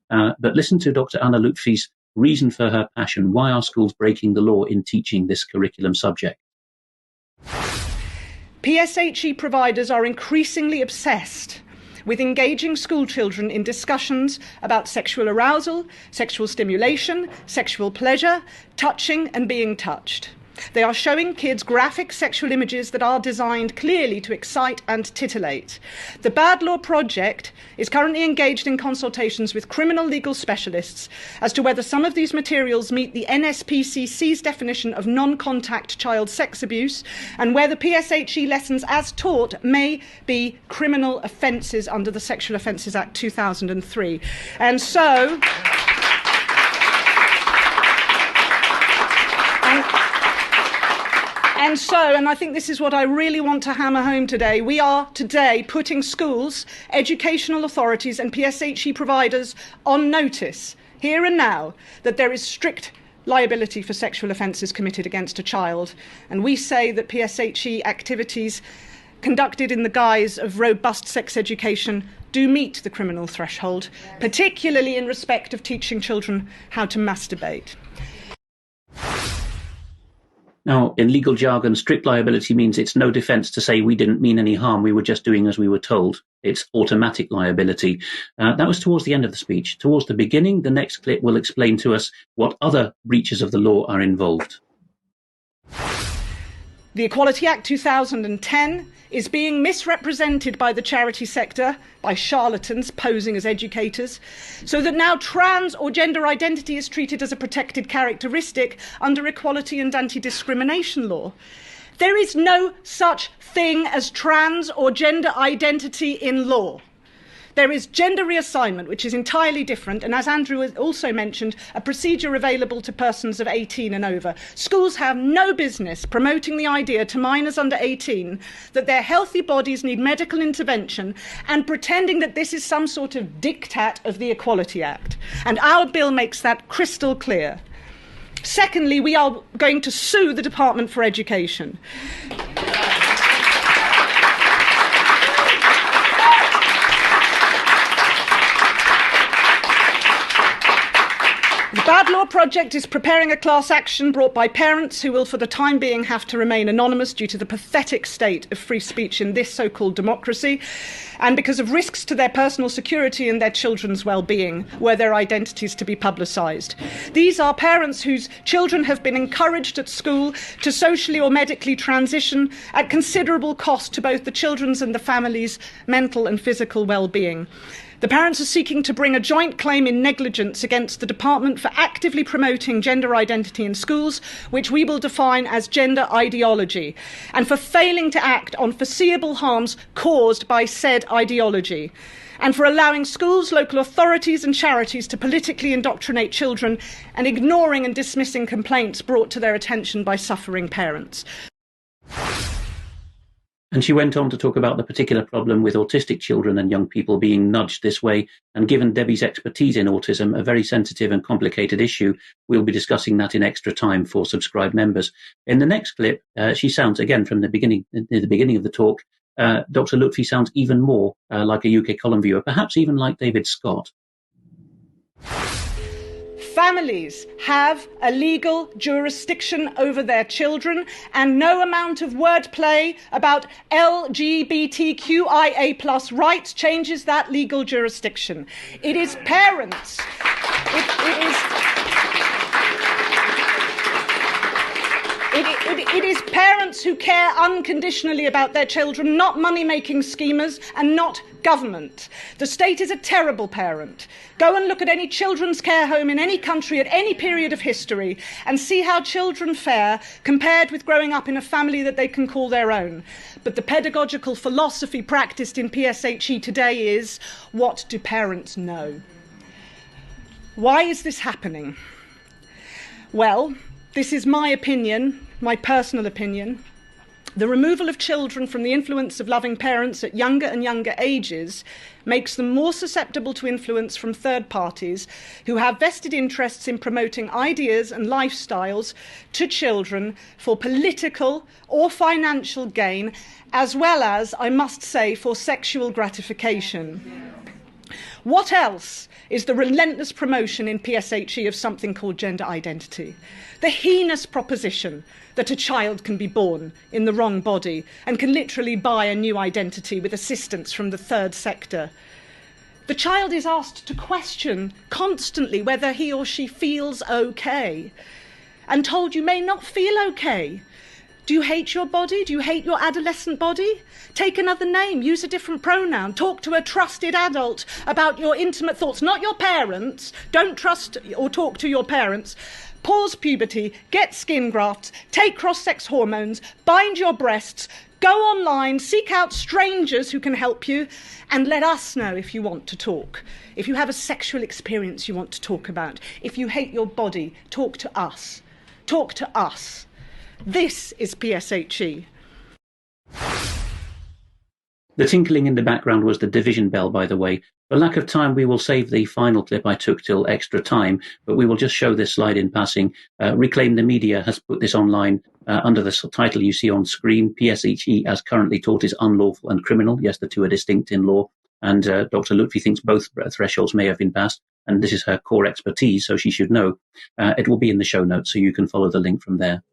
But listen to Dr. Anna Lutfi's reason for her passion. Why are schools breaking the law in teaching this curriculum subject? PSHE providers are increasingly obsessed with engaging school children in discussions about sexual arousal, sexual stimulation, sexual pleasure, touching and being touched. They are showing kids graphic sexual images that are designed clearly to excite and titillate. The Bad Law Project is currently engaged in consultations with criminal legal specialists as to whether some of these materials meet the NSPCC's definition of non-contact child sex abuse and whether PSHE lessons as taught may be criminal offences under the Sexual Offences Act 2003. And I think this is what I really want to hammer home today. We are today putting schools, educational authorities and PSHE providers on notice, here and now, that there is strict liability for sexual offences committed against a child. And we say that PSHE activities conducted in the guise of robust sex education do meet the criminal threshold, particularly in respect of teaching children how to masturbate. Now, in legal jargon, strict liability means it's no defence to say we didn't mean any harm, we were just doing as we were told. It's automatic liability. That was towards the end of the speech. Towards the beginning, the next clip will explain to us what other breaches of the law are involved. The Equality Act 2010 is being misrepresented by the charity sector, by charlatans posing as educators, so that now trans or gender identity is treated as a protected characteristic under equality and anti-discrimination law. There is no such thing as trans or gender identity in law. There is gender reassignment, which is entirely different, and as Andrew also mentioned, a procedure available to persons of 18 and over. Schools have no business promoting the idea to minors under 18 that their healthy bodies need medical intervention and pretending that this is some sort of diktat of the Equality Act. And our bill makes that crystal clear. Secondly, we are going to sue the Department for Education. The Bad Law Project is preparing a class action brought by parents who will for the time being have to remain anonymous due to the pathetic state of free speech in this so-called democracy and because of risks to their personal security and their children's well-being were their identities to be publicised. These are parents whose children have been encouraged at school to socially or medically transition at considerable cost to both the children's and the family's mental and physical well-being. The parents are seeking to bring a joint claim in negligence against the department for actively promoting gender identity in schools, which we will define as gender ideology, and for failing to act on foreseeable harms caused by said ideology, and for allowing schools, local authorities and charities to politically indoctrinate children and ignoring and dismissing complaints brought to their attention by suffering parents. And she went on to talk about the particular problem with autistic children and young people being nudged this way. And given Debbie's expertise in autism, a very sensitive and complicated issue, we'll be discussing that in extra time for subscribed members. In the next clip, she sounds, again, from the beginning of the talk, Dr. Lutfi sounds even more like a UK column viewer, perhaps even like David Scott. Families have a legal jurisdiction over their children, and no amount of wordplay about LGBTQIA+ rights changes that legal jurisdiction. It is parents. It is parents who care unconditionally about their children, not money-making schemers and not government. The state is a terrible parent. Go and look at any children's care home in any country at any period of history and see how children fare compared with growing up in a family that they can call their own. But the pedagogical philosophy practiced in PSHE today is, what do parents know? Why is this happening? Well, this is my opinion, my personal opinion. The removal of children from the influence of loving parents at younger and younger ages makes them more susceptible to influence from third parties who have vested interests in promoting ideas and lifestyles to children for political or financial gain, as well as, I must say, for sexual gratification. What else is the relentless promotion in PSHE of something called gender identity? The heinous proposition that a child can be born in the wrong body and can literally buy a new identity with assistance from the third sector. The child is asked to question constantly whether he or she feels okay, and told you may not feel okay. Do you hate your body? Do you hate your adolescent body? Take another name, use a different pronoun, talk to a trusted adult about your intimate thoughts, not your parents. Don't trust or talk to your parents. Pause puberty, get skin grafts, take cross-sex hormones, bind your breasts, go online, seek out strangers who can help you, and let us know if you want to talk. If you have a sexual experience you want to talk about, if you hate your body, talk to us. Talk to us. This is PSHE. The tinkling in the background was the division bell, by the way. For lack of time, we will save the final clip I took till extra time, but we will just show this slide in passing. Reclaim the Media has put this online under the title you see on screen. PSHE, as currently taught, is unlawful and criminal. Yes, the two are distinct in law, and Dr. Lutfi thinks both thresholds may have been passed, and this is her core expertise, so she should know. It will be in the show notes, so you can follow the link from there.